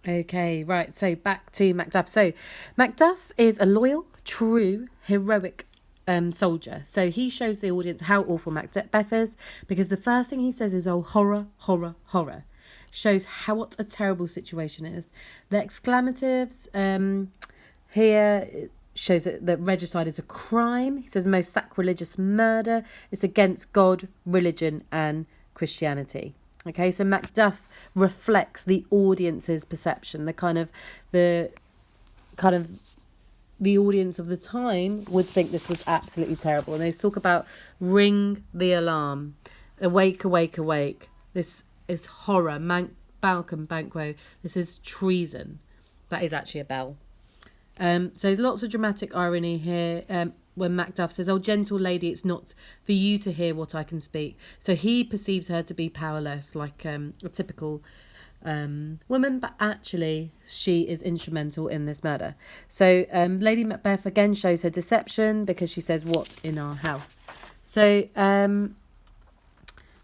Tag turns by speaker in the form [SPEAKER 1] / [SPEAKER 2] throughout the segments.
[SPEAKER 1] Okay, right. So back to Macduff. So Macduff is a loyal, true, heroic soldier. So he shows the audience how awful Macbeth is because the first thing he says is, "Oh, horror, horror, horror." Shows how what a terrible situation it is. The exclamatives here shows that regicide is a crime. He says most sacrilegious murder. It's against God, religion, and Christianity. Okay, so Macduff reflects the audience's perception, the kind of the audience of the time would think this was absolutely terrible. And they talk about ring the alarm, awake, awake, awake. This is horror, Balcom Banquo. This is treason. That is actually a bell. So there's lots of dramatic irony here. When Macduff says, "Oh, gentle lady, it's not for you to hear what I can speak." So he perceives her to be powerless, like a typical woman, but actually she is instrumental in this murder. So Lady Macbeth again shows her deception because she says, "What in our house?" So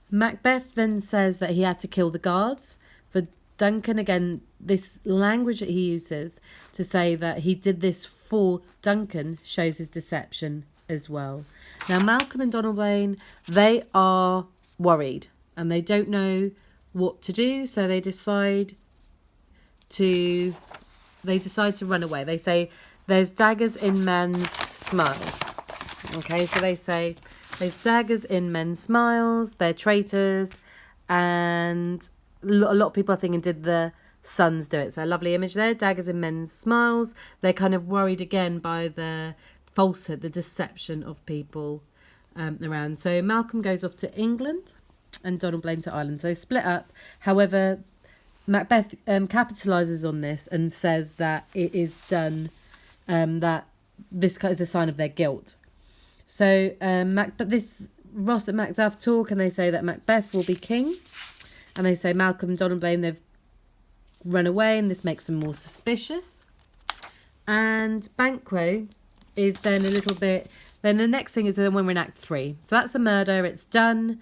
[SPEAKER 1] Macbeth then says that he had to kill the guards. For Duncan, again, this language that he uses to say that he did this for Duncan shows his deception as well. Now, Malcolm and Donalbain, they are worried and they don't know what to do, so they decide to run away. They say there's daggers in men's smiles. Okay, so they say there's daggers in men's smiles, they're traitors, and a lot of people are thinking, did the sons do it? So a lovely image there, daggers in men's smiles. They're kind of worried again by the falsehood, the deception of people around. So Malcolm goes off to England and Donalbain to Ireland. So split up. However, Macbeth capitalises on this and says that it is done, that this is a sign of their guilt. So Ross and Macduff talk and they say that Macbeth will be king. And they say Malcolm and Donalbain, they've run away and this makes them more suspicious. And Banquo is then a little bit... Then the next thing is when we're in Act 3. So that's the murder, it's done.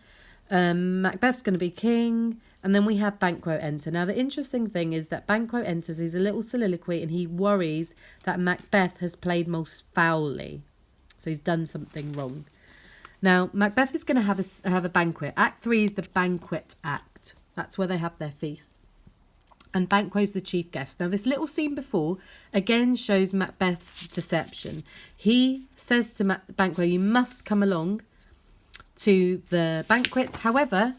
[SPEAKER 1] Macbeth's going to be king. And then we have Banquo enter. Now the interesting thing is that Banquo enters, he's a little soliloquy and he worries that Macbeth has played most foully. So he's done something wrong. Now, Macbeth is going to have a banquet. Act 3 is the banquet act. That's where they have their feast. And Banquo's the chief guest. Now, this little scene before, again, shows Macbeth's deception. He says to Banquo, "You must come along to the banquet." However,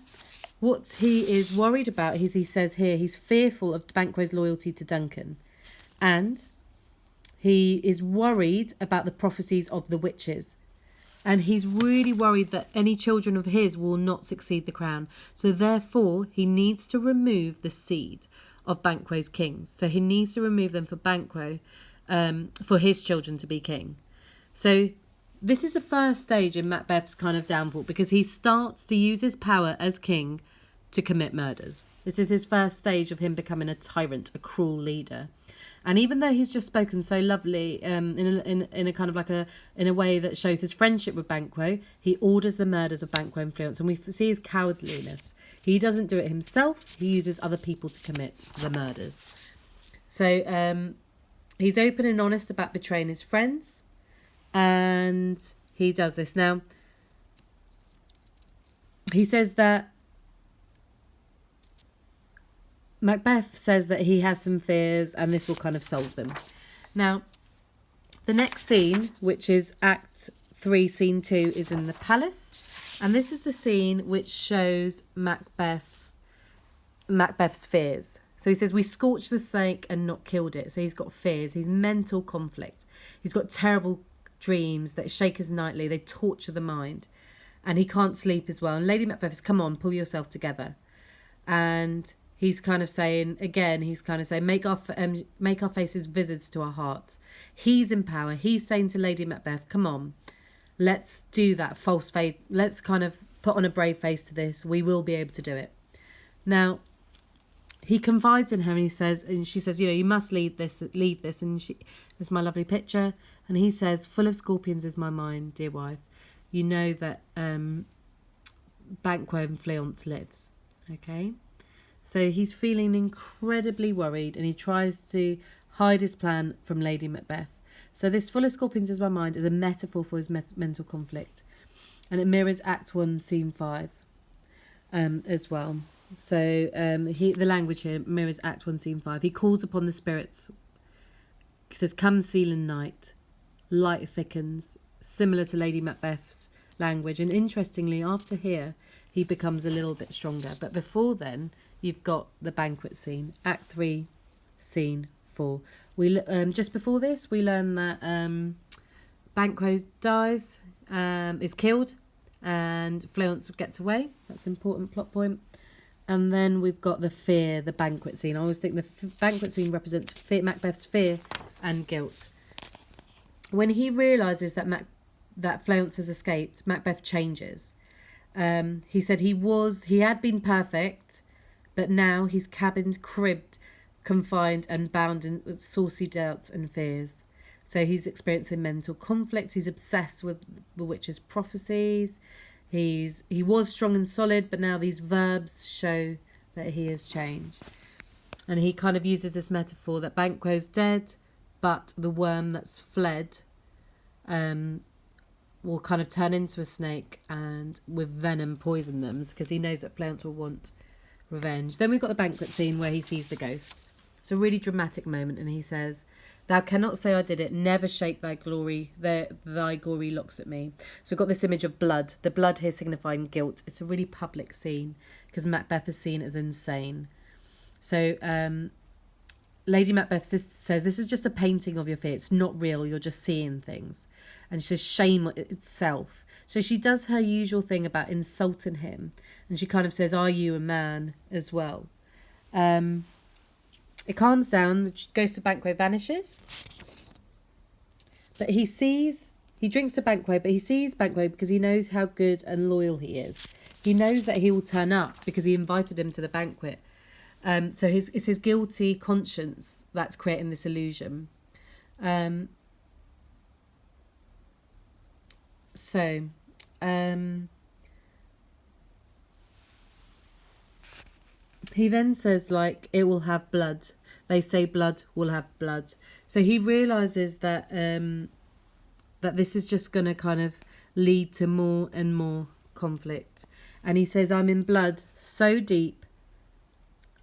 [SPEAKER 1] what he is worried about is, he says here, he's fearful of Banquo's loyalty to Duncan. And he is worried about the prophecies of the witches. And he's really worried that any children of his will not succeed the crown. So therefore, he needs to remove the seed of Banquo's kings. So he needs to remove them for Banquo, for his children to be king. So this is the first stage in Macbeth's kind of downfall, because he starts to use his power as king to commit murders. This is his first stage of him becoming a tyrant, a cruel leader. And even though he's just spoken so lovely, in a kind of like in a way that shows his friendship with Banquo, he orders the murders of Banquo and Fleance, and we see his cowardliness. He doesn't do it himself; he uses other people to commit the murders. So he's open and honest about betraying his friends, and he does this. Now, he says that Macbeth says that he has some fears and this will kind of solve them. Now, the next scene, which is Act 3, Scene 2, is in the palace. And this is the scene which shows Macbeth's fears. So he says, "We scorched the snake and not killed it." So he's got fears. He's mental conflict. He's got terrible dreams that shake his nightly. They torture the mind. And he can't sleep as well. And Lady Macbeth says, "Come on, pull yourself together." And he's kind of saying, make our faces visits to our hearts. He's in power. He's saying to Lady Macbeth, "Come on, let's do that false faith. Let's kind of put on a brave face to this. We will be able to do it." Now, he confides in her and she says, "You must leave this. And there's my lovely picture. And he says, "Full of scorpions is my mind, dear wife. You know that Banquo and Fleance lives." Okay. So he's feeling incredibly worried, and he tries to hide his plan from Lady Macbeth. So this full of scorpions is my mind is a metaphor for his mental conflict, and it mirrors Act 1, Scene 5 as well. So the language here mirrors Act 1, Scene 5. He calls upon the spirits. He says, "Come, seal and night. Light thickens," similar to Lady Macbeth's language. And interestingly, after here, he becomes a little bit stronger. But before then, you've got the banquet scene, Act 3, Scene 4. We just before this, we learn that Banquo dies, is killed, and Fleance gets away. That's an important plot point. And then we've got the banquet scene. I always think the banquet scene represents Macbeth's fear and guilt. When he realises that Fleance has escaped, Macbeth changes. He said he had been perfect, but now he's cabined, cribbed, confined, and bound in saucy doubts and fears. So he's experiencing mental conflict. He's obsessed with the witch's prophecies. He was strong and solid, but now these verbs show that he has changed. And he kind of uses this metaphor that Banquo's dead, but the worm that's fled will kind of turn into a snake and with venom poison them, because he knows that Fleance will want revenge. Then we've got the banquet scene where he sees the ghost. It's a really dramatic moment, and he says, "Thou cannot say I did it, never shake thy glory, thy gory locks at me." So we've got this image of blood, the blood here signifying guilt. It's a really public scene because Macbeth is seen as insane. So Lady Macbeth says, "This is just a painting of your fear. It's not real. You're just seeing things." And she says, "Shame itself." So she does her usual thing about insulting him. And she kind of says, "Are you a man?" as well. It calms down. The ghost of Banquo vanishes. But he drinks the Banquo, but he sees Banquo because he knows how good and loyal he is. He knows that he will turn up because he invited him to the banquet. So it's his guilty conscience that's creating this illusion. He then says, like, it will have blood. They say blood will have blood. So he realises that that this is just going to kind of lead to more and more conflict. And he says, I'm in blood so deep.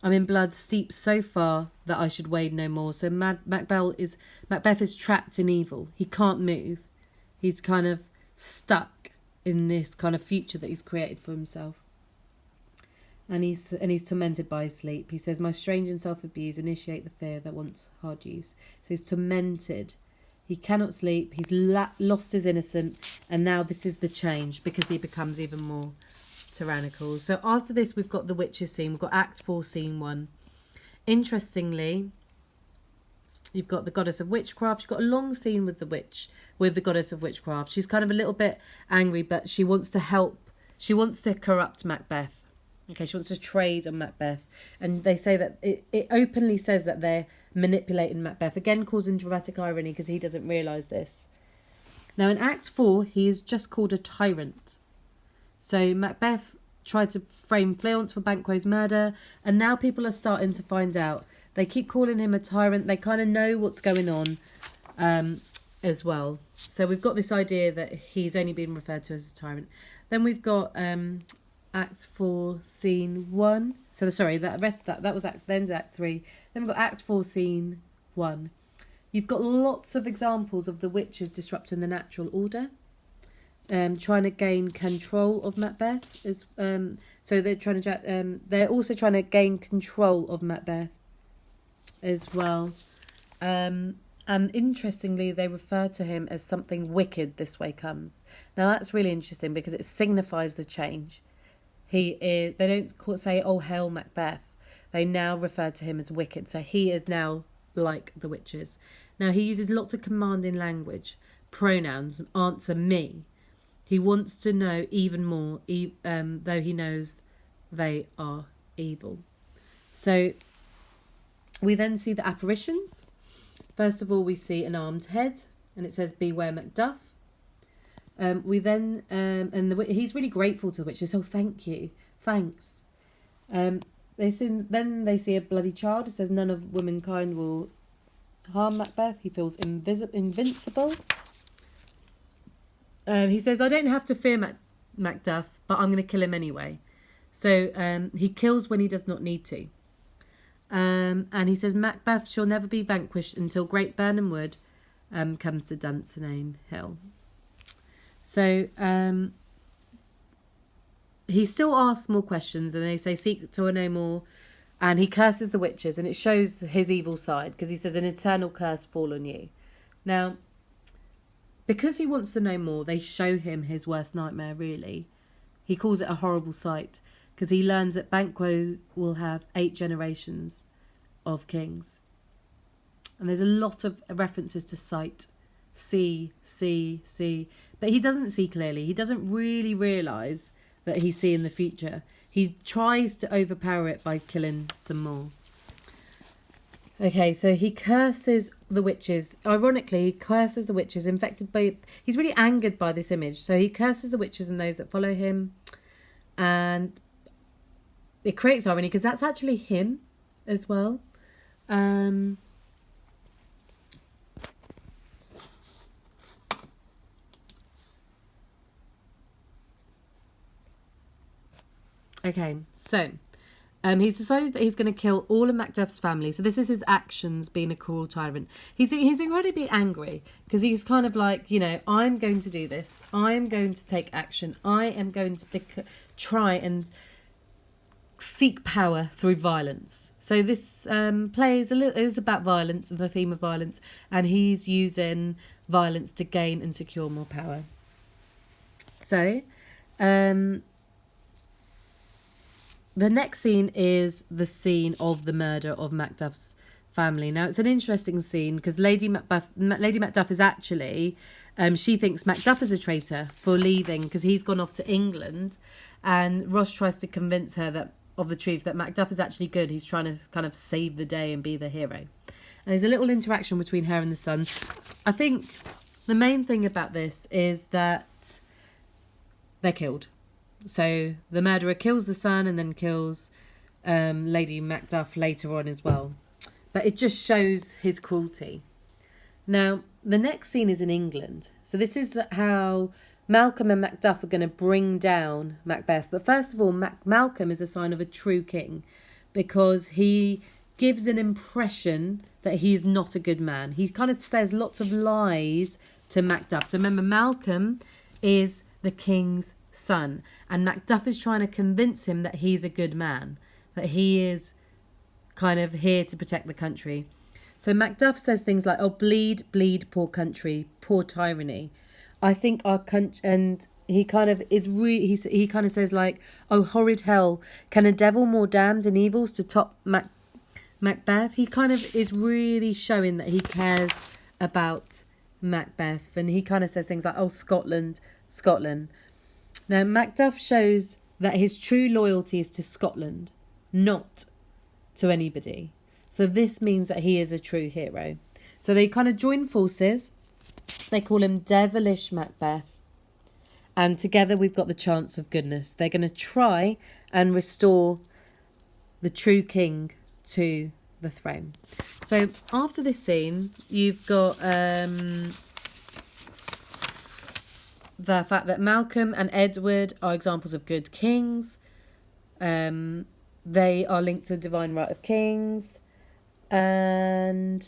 [SPEAKER 1] I'm in blood steeped so far that I should wade no more. So Macbeth is trapped in evil. He can't move. He's kind of stuck in this kind of future that he's created for himself. And he's tormented by his sleep. He says, my strange and self-abuse initiate the fear that wants hard use. So he's tormented. He cannot sleep. He's lost his innocence. And now this is the change because he becomes even more tyrannical. So after this, we've got the witches scene. We've got Act 4, Scene 1. Interestingly, you've got the goddess of witchcraft. You've got a long scene with the goddess of witchcraft. She's kind of a little bit angry, but she wants to help. She wants to corrupt Macbeth. Okay, she wants to trade on Macbeth. And they say that it openly says that they're manipulating Macbeth. Again, causing dramatic irony because he doesn't realise this. Now, in Act 4, he is just called a tyrant. So Macbeth tried to frame Fleance for Banquo's murder. And now people are starting to find out. They keep calling him a tyrant. They kind of know what's going on as well. So we've got this idea that he's only been referred to as a tyrant. Then we've got... Act 4, Scene 1. So sorry, that was Act 3. Then we've got Act 4, Scene 1. You've got lots of examples of the witches disrupting the natural order, trying to gain control of Macbeth. So they're also trying to gain control of Macbeth as well. And interestingly, they refer to him as something wicked. This way comes. Now that's really interesting because it signifies the change. They don't say, oh, hail Macbeth. They now refer to him as wicked. So he is now like the witches. Now he uses lots of commanding language, pronouns, answer me. He wants to know even more, though he knows they are evil. So we then see the apparitions. First of all, we see an armed head, and it says, beware Macduff. We then, he's really grateful to the witches. Oh, thank you. Thanks. Then they see a bloody child. It says none of womankind will harm Macbeth. He feels invincible. He says, I don't have to fear Macduff, but I'm going to kill him anyway. So he kills when he does not need to. And he says, Macbeth shall never be vanquished until Great Burnham Wood comes to Dunsinane Hill. So he still asks more questions, and they say, seek to know more. And he curses the witches, and it shows his evil side, because he says, an eternal curse fall on you. Now, because he wants to know more, they show him his worst nightmare, really. He calls it a horrible sight, because he learns that Banquo will have 8 generations of kings. And there's a lot of references to sight. See. But he doesn't see clearly. He doesn't really realise that he's seeing the future. He tries to overpower it by killing some more. Okay, so he curses the witches. Ironically, he curses the witches infected by... He's really angered by this image. So he curses the witches and those that follow him. And it creates irony, because that's actually him as well. Okay, so he's decided that he's going to kill all of Macduff's family. So this is his actions being a cruel tyrant. He's incredibly angry, because he's kind of like, I'm going to do this. I'm going to take action. I am going to try and seek power through violence. So this play is about violence and the theme of violence, and he's using violence to gain and secure more power. So the next scene is the scene of the murder of Macduff's family. Now, it's an interesting scene, because Lady Macduff is actually... she thinks Macduff is a traitor for leaving, because he's gone off to England, and Ross tries to convince her of the truth, that Macduff is actually good. He's trying to kind of save the day and be the hero. And there's a little interaction between her and the son. I think the main thing about this is that they're killed. So the murderer kills the son and then kills Lady Macduff later on as well. But it just shows his cruelty. Now, the next scene is in England. So this is how Malcolm and Macduff are going to bring down Macbeth. But first of all, Malcolm is a sign of a true king, because he gives an impression that he is not a good man. He kind of says lots of lies to Macduff. So remember, Malcolm is the king's son, and Macduff is trying to convince him that he's a good man, that he is kind of here to protect the country. So Macduff says things like, oh, bleed, bleed, poor country, poor tyranny. I think our country... And he kind of is he kind of says like, oh, horrid hell, can a devil more damned in evils to top Macbeth? He kind of is really showing that he cares about Macbeth, and he kind of says things like, oh, Scotland. Now, Macduff shows that his true loyalty is to Scotland, not to anybody. So this means that he is a true hero. So they kind of join forces. They call him Devilish Macbeth. And together we've got the chance of goodness. They're going to try and restore the true king to the throne. So after this scene, you've got... the fact that Malcolm and Edward are examples of good kings. They are linked to the divine right of kings. And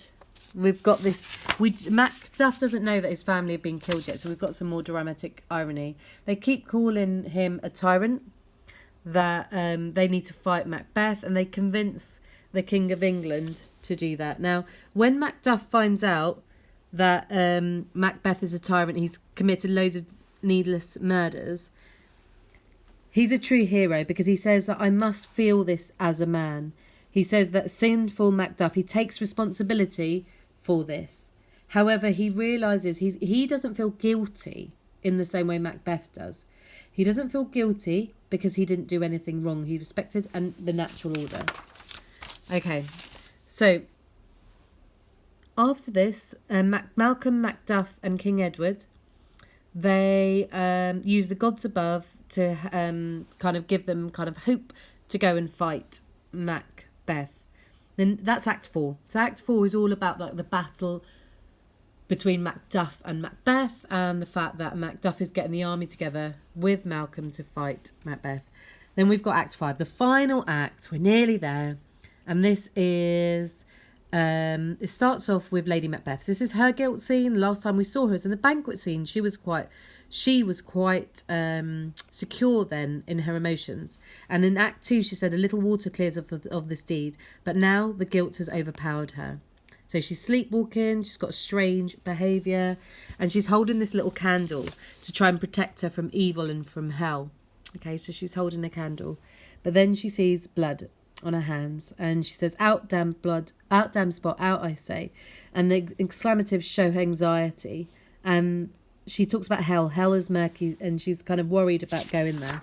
[SPEAKER 1] we've got this... Macduff doesn't know that his family have been killed yet, so we've got some more dramatic irony. They keep calling him a tyrant, that they need to fight Macbeth, and they convince the King of England to do that. Now, when Macduff finds out that Macbeth is a tyrant, he's committed loads of needless murders, he's a true hero, because he says that I must feel this as a man. He says that sinful Macduff, he takes responsibility for this. However, he realises he doesn't feel guilty in the same way Macbeth does. He doesn't feel guilty because he didn't do anything wrong. He respected the natural order. Okay, so after this, Malcolm, Macduff and King Edward, they use the gods above to kind of give them kind of hope to go and fight Macbeth. Then that's Act 4. So Act 4 is all about like the battle between Macduff and Macbeth, and the fact that Macduff is getting the army together with Malcolm to fight Macbeth. Then we've got Act 5, the final act. We're nearly there. And this is, it starts off with Lady Macbeth. This is her guilt scene. Last time we saw her was in the banquet scene. She was quite secure then in her emotions. And in Act 2, she said, a little water clears of this deed. But now the guilt has overpowered her. So she's sleepwalking, she's got strange behaviour, and she's holding this little candle to try and protect her from evil and from hell. Okay, so she's holding a candle. But then she sees blood on her hands, and she says, out damn blood, out damn spot, out I say. And the exclamatives show her anxiety. And she talks about hell. Hell is murky, and she's kind of worried about going there.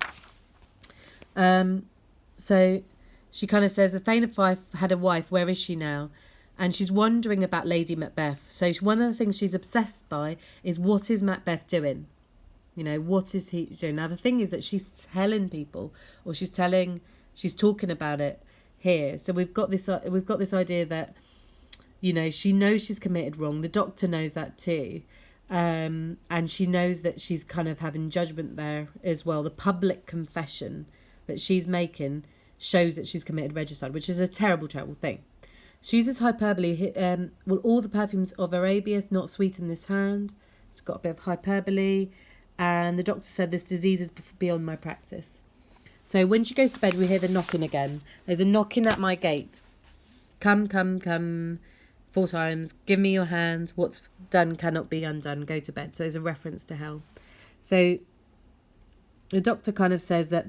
[SPEAKER 1] So she kind of says, the Thane of Fife had a wife, where is she now? And she's wondering about Lady Macbeth. So one of the things she's obsessed by is, what is Macbeth doing? You know, what is he doing? Now, the thing is that she's telling people, or she's talking about it here. So we've got this idea that, you know, she knows she's committed wrong. The doctor knows that too. And she knows that she's kind of having judgment there as well. The public confession that she's making shows that she's committed regicide, which is a terrible, terrible thing. She uses hyperbole. Will all the perfumes of Arabia not sweeten this hand? It's got a bit of hyperbole. And the doctor said, this disease is beyond my practice. So when she goes to bed, we hear the knocking again. There's a knocking at my gate. Come, come, come. 4 times. Give me your hand. What's done cannot be undone. Go to bed. So there's a reference to hell. So the doctor kind of says that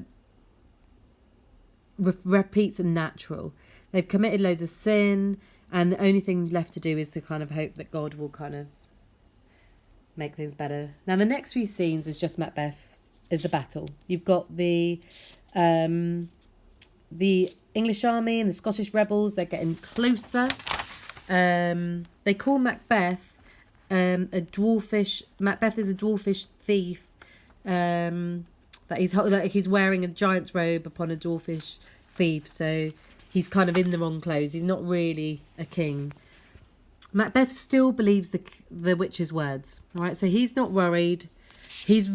[SPEAKER 1] repeats are natural. They've committed loads of sin, and the only thing left to do is to kind of hope that God will kind of make things better. Now, the next few scenes is just Macbeth, is the battle. You've got the English army and the Scottish rebels. They're getting closer. They call Macbeth a dwarfish. Macbeth is a dwarfish thief. That he's wearing a giant's robe upon a dwarfish thief. So he's kind of in the wrong clothes. He's not really a king. Macbeth still believes the witch's words. All right, so he's not worried. He's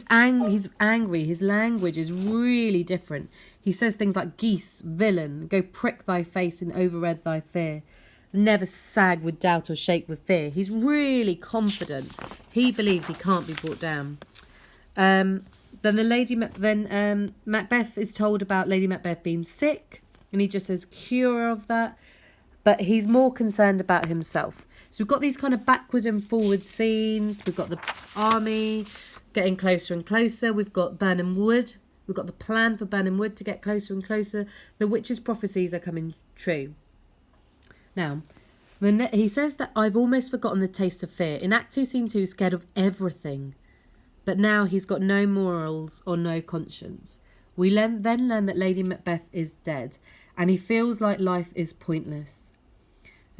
[SPEAKER 1] angry. His language is really different. He says things like, geese, villain, go prick thy face and overread thy fear. Never sag with doubt or shake with fear. He's really confident. He believes he can't be brought down. Then Macbeth is told about Lady Macbeth being sick, and he just says cure of that. But he's more concerned about himself. So we've got these kind of backwards and forward scenes. We've got the army getting closer and closer. We've got Birnam Wood. We've got the plan for Birnam Wood to get closer and closer. The witch's prophecies are coming true. Now, he says that I've almost forgotten the taste of fear. In Act 2, Scene 2, he's scared of everything. But now he's got no morals or no conscience. We then learn that Lady Macbeth is dead, and he feels like life is pointless.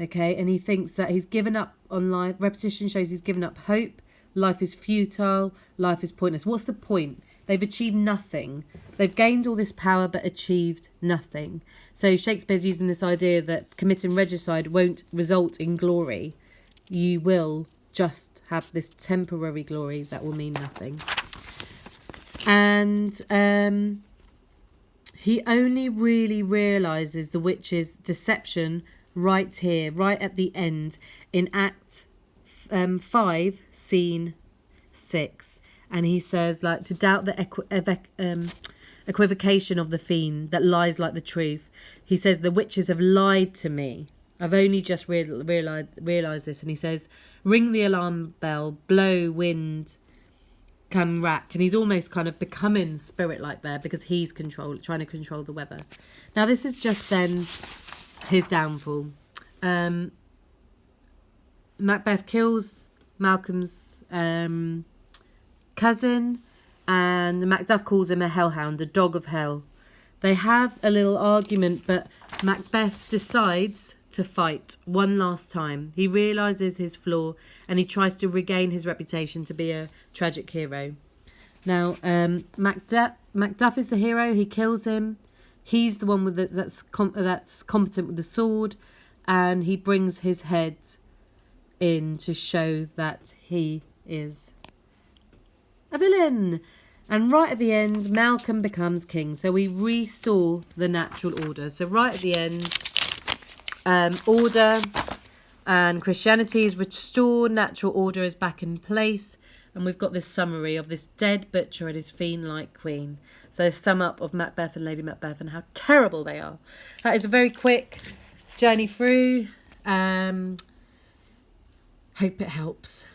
[SPEAKER 1] Okay, and he thinks that he's given up on life. Repetition shows he's given up hope. Life is futile. Life is pointless. What's the point? They've achieved nothing. They've gained all this power but achieved nothing. So Shakespeare's using this idea that committing regicide won't result in glory. You will just have this temporary glory that will mean nothing. And he only really realises the witch's deception right here, right at the end, in Act 5, Scene 6. And he says, like, to doubt the equivocation of the fiend that lies like the truth. He says, the witches have lied to me. I've only just realised this. And he says, ring the alarm bell, blow, wind, come rack. And he's almost kind of becoming spirit-like there because he's trying to control the weather. Now, this is just then his downfall. Macbeth kills Malcolm's cousin, and Macduff calls him a hellhound, a dog of hell. They have a little argument, but Macbeth decides to fight one last time. He realises his flaw, and he tries to regain his reputation to be a tragic hero. Now, Macduff is the hero. He kills him. He's the one with that's competent with the sword, and he brings his head in to show that he is a villain. And right at the end, Malcolm becomes king. So we restore the natural order. So right at the end, order and Christianity is restored. Natural order is back in place. And we've got this summary of this dead butcher and his fiend-like queen. So a sum up of Macbeth and Lady Macbeth and how terrible they are. That is a very quick journey through. Hope it helps.